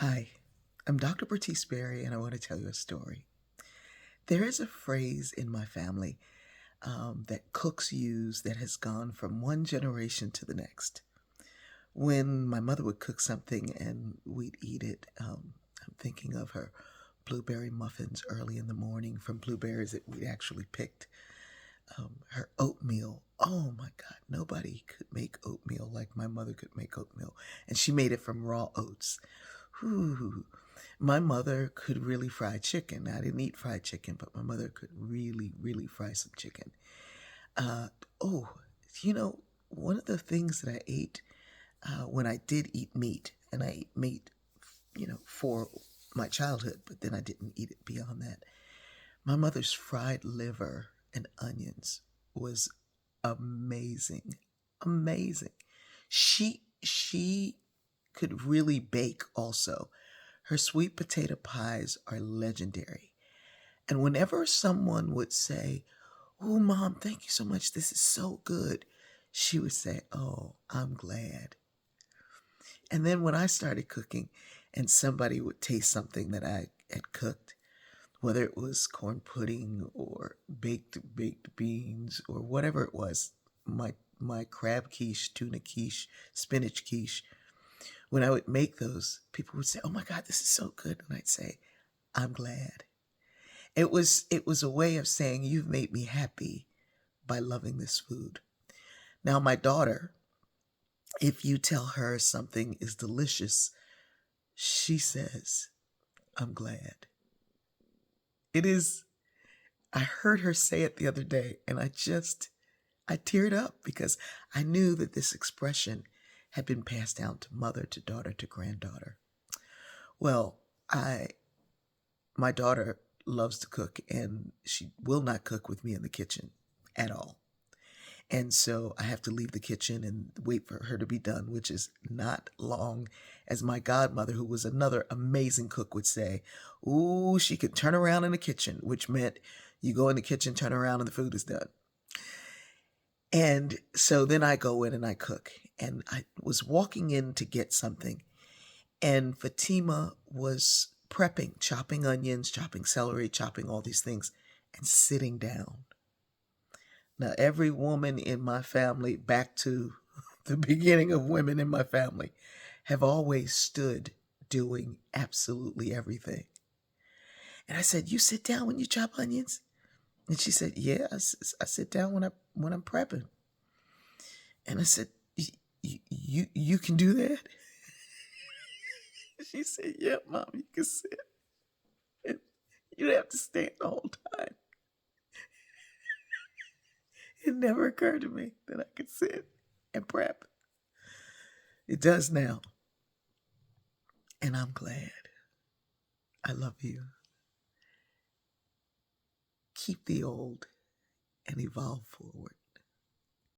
Hi, I'm Dr. Bertice Berry, and I want to tell you a story. There is a phrase in my family that cooks use that has gone from one generation to the next. When my mother would cook something and we'd eat it, I'm thinking of her blueberry muffins early in the morning from blueberries that we'd actually picked. Her oatmeal. Oh my God, nobody could make oatmeal like my mother could make oatmeal. And she made it from raw oats. Whew. My mother could really fry chicken. I didn't eat fried chicken, but my mother could really, really fry some chicken. Uh, oh, you know, one of the things that I ate when I did eat meat, and I ate meat, for my childhood, but then I didn't eat it beyond that. My mother's fried liver and onions was amazing. Amazing. She could really bake also. Her sweet potato pies are legendary. And whenever someone would say, "Oh, mom, thank you so much. This is so good," she would say, "Oh, I'm glad." And then when I started cooking and somebody would taste something that I had cooked, whether it was corn pudding or baked beans or whatever it was, my crab quiche, tuna quiche, spinach quiche, when I would make those, people would say, "Oh my God, this is so good," and I'd say, "I'm glad." It was a way of saying you've made me happy by loving this food. Now my daughter, if you tell her something is delicious, she says, "I'm glad." It is. I heard her say it the other day, and I teared up because I knew that this expression had been passed down to mother to daughter to granddaughter. Well, I my daughter loves to cook, and she will not cook with me in the kitchen at all. And so I have to leave the kitchen and wait for her to be done, which is not long. As my godmother, who was another amazing cook, would say, "Ooh, she could turn around in the kitchen," which meant you go in the kitchen, turn around, and the food is done. And so then I go in and I cook. And I was walking in to get something, and Fatima was prepping, chopping onions, chopping celery, chopping all these things, and sitting down. Now, every woman in my family, back to the beginning of women in my family, have always stood doing absolutely everything. And I said, "You sit down when you chop onions?" And she said, "Yeah, I sit down when I'm prepping." And I said, You can do that?" She said, "Yeah, mom, you can sit. And you don't have to stand the whole time." It never occurred to me that I could sit and prep. It does now, and I'm glad. I love you. Keep the old and evolve forward.